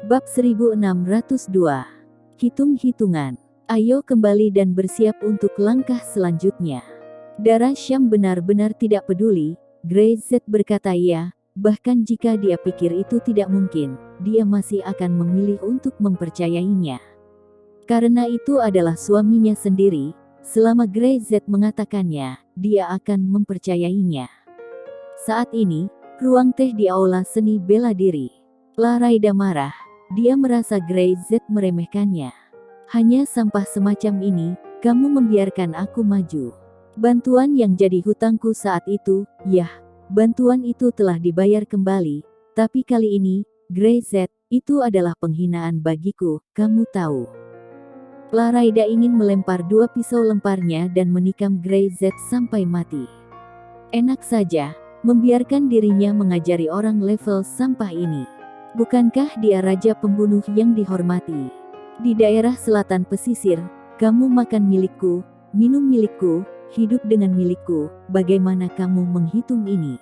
Bab 1602. Hitung-hitungan. Ayo kembali dan bersiap untuk langkah selanjutnya. Darah Syam benar-benar tidak peduli. Grey-Z berkata iya, bahkan jika dia pikir itu tidak mungkin, dia masih akan memilih untuk mempercayainya. Karena itu adalah suaminya sendiri, selama Grey-Z mengatakannya, dia akan mempercayainya. Saat ini, ruang teh di aula seni bela diri. Laraida marah. Dia merasa Grey-Z meremehkannya. Hanya sampah semacam ini, kamu membiarkan aku maju. Bantuan yang jadi hutangku saat itu, yah, bantuan itu telah dibayar kembali, tapi kali ini, Grey-Z, itu adalah penghinaan bagiku, kamu tahu. Laraida ingin melempar dua pisau lemparnya dan menikam Grey-Z sampai mati. Enak saja, membiarkan dirinya mengajari orang level sampah ini. Bukankah dia raja pembunuh yang dihormati? Di daerah selatan pesisir, kamu makan milikku, minum milikku, hidup dengan milikku, bagaimana kamu menghitung ini?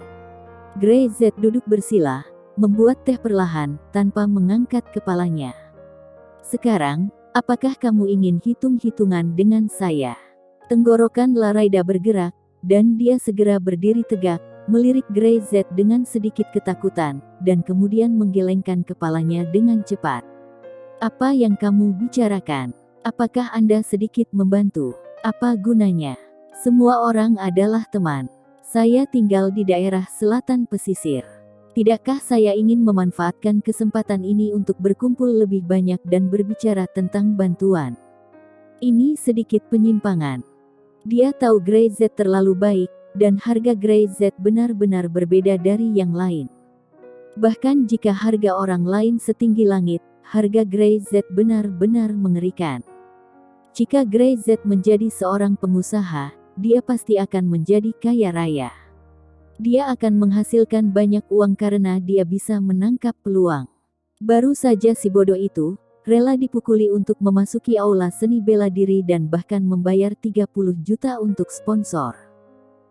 Grey-Z duduk bersila, membuat teh perlahan, tanpa mengangkat kepalanya. Sekarang, apakah kamu ingin hitung-hitungan dengan saya? Tenggorokan Laraida bergerak, dan dia segera berdiri tegak, melirik Grey-Z dengan sedikit ketakutan, dan kemudian menggelengkan kepalanya dengan cepat. Apa yang kamu bicarakan? Apakah Anda sedikit membantu? Apa gunanya? Semua orang adalah teman. Saya tinggal di daerah selatan pesisir. Tidakkah saya ingin memanfaatkan kesempatan ini untuk berkumpul lebih banyak dan berbicara tentang bantuan? Ini sedikit penyimpangan. Dia tahu Grey-Z terlalu baik, dan harga Grey-Z benar-benar berbeda dari yang lain. Bahkan jika harga orang lain setinggi langit, harga Grey-Z benar-benar mengerikan. Jika Grey-Z menjadi seorang pengusaha, dia pasti akan menjadi kaya raya. Dia akan menghasilkan banyak uang karena dia bisa menangkap peluang. Baru saja si bodoh itu rela dipukuli untuk memasuki aula seni bela diri dan bahkan membayar 30 juta untuk sponsor.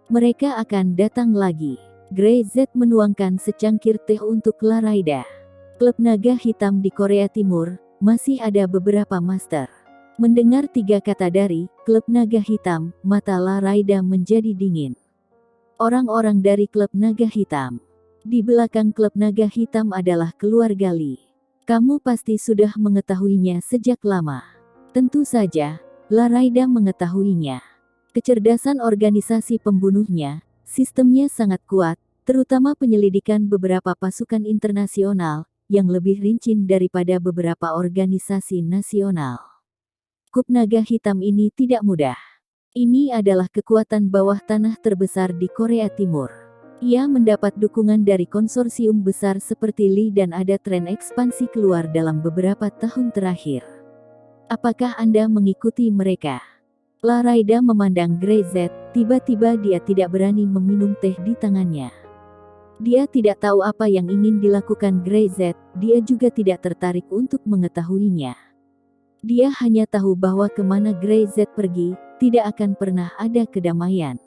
Mereka akan datang lagi. Grey-Z menuangkan secangkir teh untuk Laraida. Klub naga hitam di Korea Timur, masih ada beberapa master. Mendengar tiga kata dari klub naga hitam, mata Laraida menjadi dingin. Orang-orang dari klub naga hitam. Di belakang klub naga hitam adalah keluarga Lee. Kamu pasti sudah mengetahuinya sejak lama. Tentu saja, Laraida mengetahuinya. Kecerdasan organisasi pembunuhnya, sistemnya sangat kuat, terutama penyelidikan beberapa pasukan internasional, yang lebih rinci daripada beberapa organisasi nasional. Klub naga hitam ini tidak mudah. Ini adalah kekuatan bawah tanah terbesar di Korea Timur. Ia mendapat dukungan dari konsorsium besar seperti Lee dan ada tren ekspansi keluar dalam beberapa tahun terakhir. Apakah Anda mengikuti mereka? Laraida memandang Grey-Z, tiba-tiba dia tidak berani meminum teh di tangannya. Dia tidak tahu apa yang ingin dilakukan Grey-Z, dia juga tidak tertarik untuk mengetahuinya. Dia hanya tahu bahwa kemana Grey-Z pergi, tidak akan pernah ada kedamaian.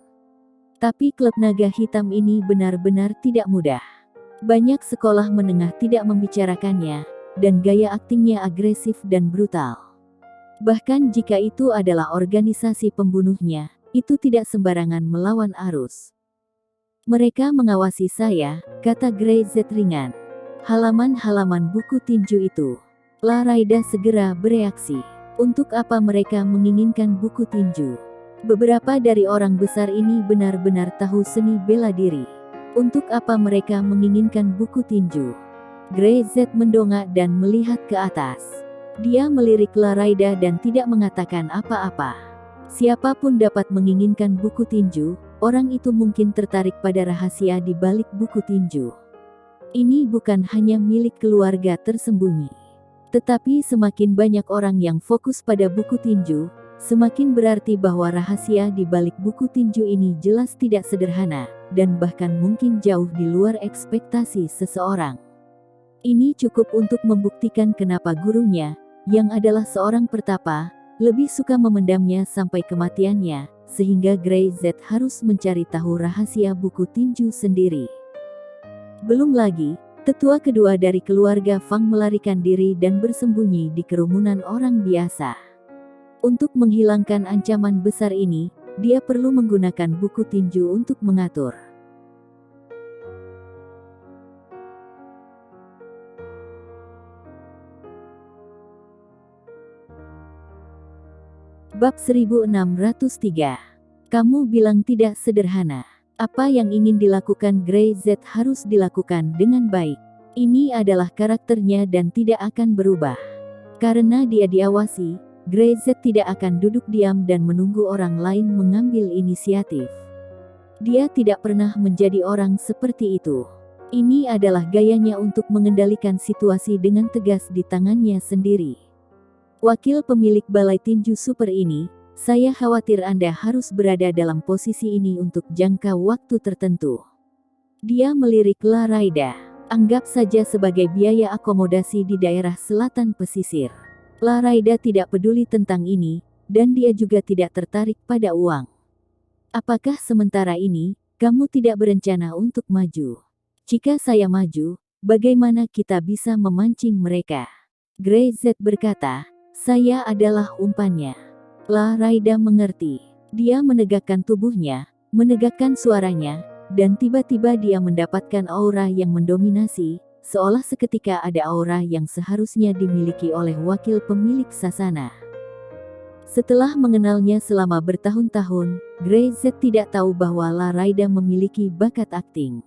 Tapi klub naga hitam ini benar-benar tidak mudah. Banyak sekolah menengah tidak membicarakannya, dan gaya aktingnya agresif dan brutal. Bahkan jika itu adalah organisasi pembunuhnya, itu tidak sembarangan melawan arus. Mereka mengawasi saya, kata Grey-Z ringan. Halaman-halaman buku tinju itu. Laraida segera bereaksi. Untuk apa mereka menginginkan buku tinju? Beberapa dari orang besar ini benar-benar tahu seni bela diri. Untuk apa mereka menginginkan buku tinju? Grey-Z mendongak dan melihat ke atas. Dia melirik Laraida dan tidak mengatakan apa-apa. Siapapun dapat menginginkan buku tinju, orang itu mungkin tertarik pada rahasia di balik buku tinju. Ini bukan hanya milik keluarga tersembunyi. Tetapi semakin banyak orang yang fokus pada buku tinju, semakin berarti bahwa rahasia di balik buku tinju ini jelas tidak sederhana, dan bahkan mungkin jauh di luar ekspektasi seseorang. Ini cukup untuk membuktikan kenapa gurunya, yang adalah seorang pertapa, lebih suka memendamnya sampai kematiannya, sehingga Grey-Z harus mencari tahu rahasia buku tinju sendiri. Belum lagi, Tetua kedua dari keluarga Fang melarikan diri dan bersembunyi di kerumunan orang biasa. Untuk menghilangkan ancaman besar ini, dia perlu menggunakan buku tinju untuk mengatur. Bab 1603. Kamu bilang tidak sederhana. Apa yang ingin dilakukan Grey Z harus dilakukan dengan baik. Ini adalah karakternya dan tidak akan berubah. Karena dia diawasi, Grey Z tidak akan duduk diam dan menunggu orang lain mengambil inisiatif. Dia tidak pernah menjadi orang seperti itu. Ini adalah gayanya untuk mengendalikan situasi dengan tegas di tangannya sendiri. Wakil pemilik balai tinju super ini, saya khawatir Anda harus berada dalam posisi ini untuk jangka waktu tertentu. Dia melirik La Raida. Anggap saja sebagai biaya akomodasi di daerah selatan pesisir. La Raida tidak peduli tentang ini, dan dia juga tidak tertarik pada uang. Apakah sementara ini, kamu tidak berencana untuk maju? Jika saya maju, bagaimana kita bisa memancing mereka? Grey Z berkata, saya adalah umpannya. La Raida mengerti. Dia menegakkan tubuhnya, menegakkan suaranya, dan tiba-tiba dia mendapatkan aura yang mendominasi, seolah seketika ada aura yang seharusnya dimiliki oleh wakil pemilik sasana. Setelah mengenalnya selama bertahun-tahun, Grey Z tidak tahu bahwa La Raida memiliki bakat akting.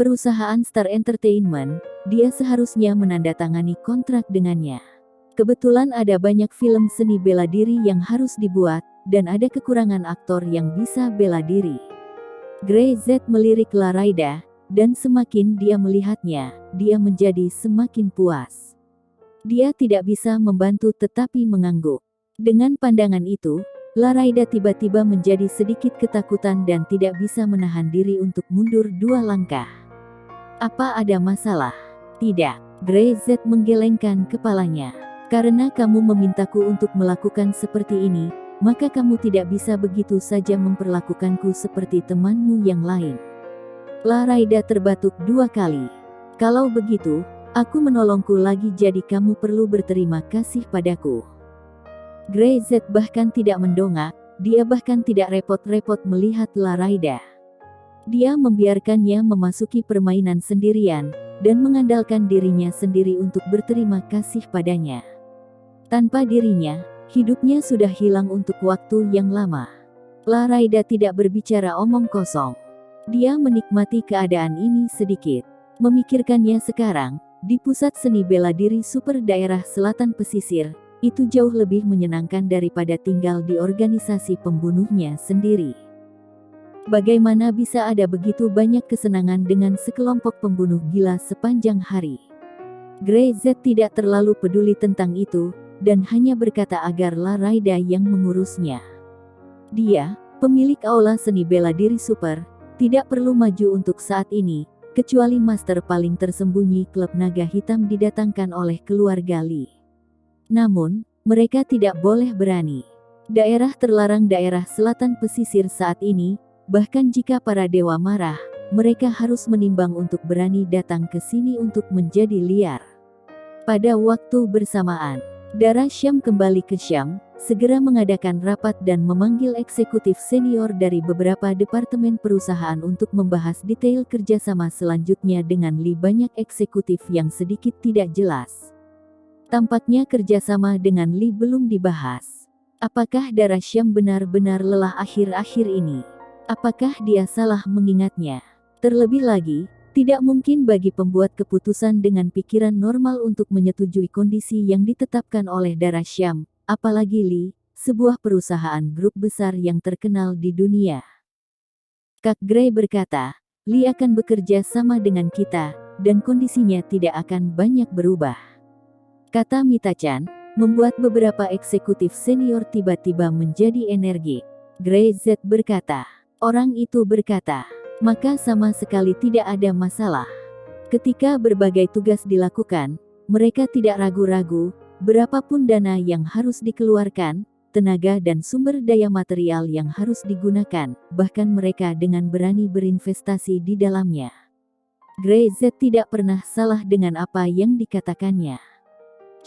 Perusahaan Star Entertainment, dia seharusnya menandatangani kontrak dengannya. Kebetulan ada banyak film seni bela diri yang harus dibuat, dan ada kekurangan aktor yang bisa bela diri. Grey Z melirik La Raida, dan semakin dia melihatnya, dia menjadi semakin puas. Dia tidak bisa membantu tetapi mengangguk. Dengan pandangan itu, La Raida tiba-tiba menjadi sedikit ketakutan dan tidak bisa menahan diri untuk mundur 2 langkah. Apa ada masalah? Tidak. Grey Z menggelengkan kepalanya. Karena kamu memintaku untuk melakukan seperti ini, maka kamu tidak bisa begitu saja memperlakukanku seperti temanmu yang lain. La Raida terbatuk 2 kali. Kalau begitu, aku menolongku lagi jadi kamu perlu berterima kasih padaku. Grey Z bahkan tidak mendongak, dia bahkan tidak repot-repot melihat La Raida. Dia membiarkannya memasuki permainan sendirian, dan mengandalkan dirinya sendiri untuk berterima kasih padanya. Tanpa dirinya, hidupnya sudah hilang untuk waktu yang lama. La Raida tidak berbicara omong kosong. Dia menikmati keadaan ini sedikit. Memikirkannya sekarang, di pusat seni bela diri super daerah selatan pesisir, itu jauh lebih menyenangkan daripada tinggal di organisasi pembunuhnya sendiri. Bagaimana bisa ada begitu banyak kesenangan dengan sekelompok pembunuh gila sepanjang hari? Grey Z tidak terlalu peduli tentang itu, dan hanya berkata agar La Raida yang mengurusnya. Dia, pemilik aula seni bela diri super, tidak perlu maju untuk saat ini, kecuali master paling tersembunyi klub naga hitam didatangkan oleh keluarga Lee. Namun, mereka tidak boleh berani. Daerah terlarang daerah selatan pesisir saat ini, bahkan jika para dewa marah, mereka harus menimbang untuk berani datang ke sini untuk menjadi liar. Pada waktu bersamaan, Dara Syam kembali ke Syam, segera mengadakan rapat dan memanggil eksekutif senior dari beberapa departemen perusahaan untuk membahas detail kerjasama selanjutnya dengan Lee. Banyak eksekutif yang sedikit tidak jelas. Tampaknya kerjasama dengan Lee belum dibahas. Apakah Dara Syam benar-benar lelah akhir-akhir ini? Apakah dia salah mengingatnya? Terlebih lagi, tidak mungkin bagi pembuat keputusan dengan pikiran normal untuk menyetujui kondisi yang ditetapkan oleh Dara Syam, apalagi Lee, sebuah perusahaan grup besar yang terkenal di dunia. Kak Grey berkata, Lee akan bekerja sama dengan kita, dan kondisinya tidak akan banyak berubah. Kata Mita-chan, membuat beberapa eksekutif senior tiba-tiba menjadi energik. Grey Z berkata, orang itu berkata, maka sama sekali tidak ada masalah. Ketika berbagai tugas dilakukan, mereka tidak ragu-ragu, berapapun dana yang harus dikeluarkan, tenaga dan sumber daya material yang harus digunakan, bahkan mereka dengan berani berinvestasi di dalamnya. Grayzett tidak pernah salah dengan apa yang dikatakannya.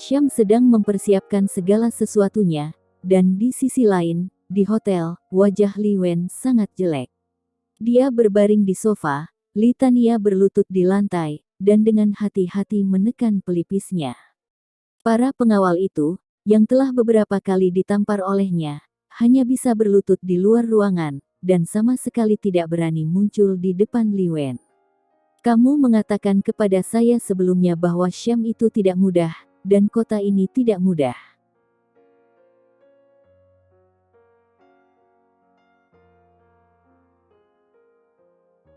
Syam sedang mempersiapkan segala sesuatunya, dan di sisi lain, di hotel, wajah Li Wen sangat jelek. Dia berbaring di sofa, Litania berlutut di lantai, dan dengan hati-hati menekan pelipisnya. Para pengawal itu, yang telah beberapa kali ditampar olehnya, hanya bisa berlutut di luar ruangan, dan sama sekali tidak berani muncul di depan Li Wen. Kamu mengatakan kepada saya sebelumnya bahwa Syam itu tidak mudah, dan kota ini tidak mudah.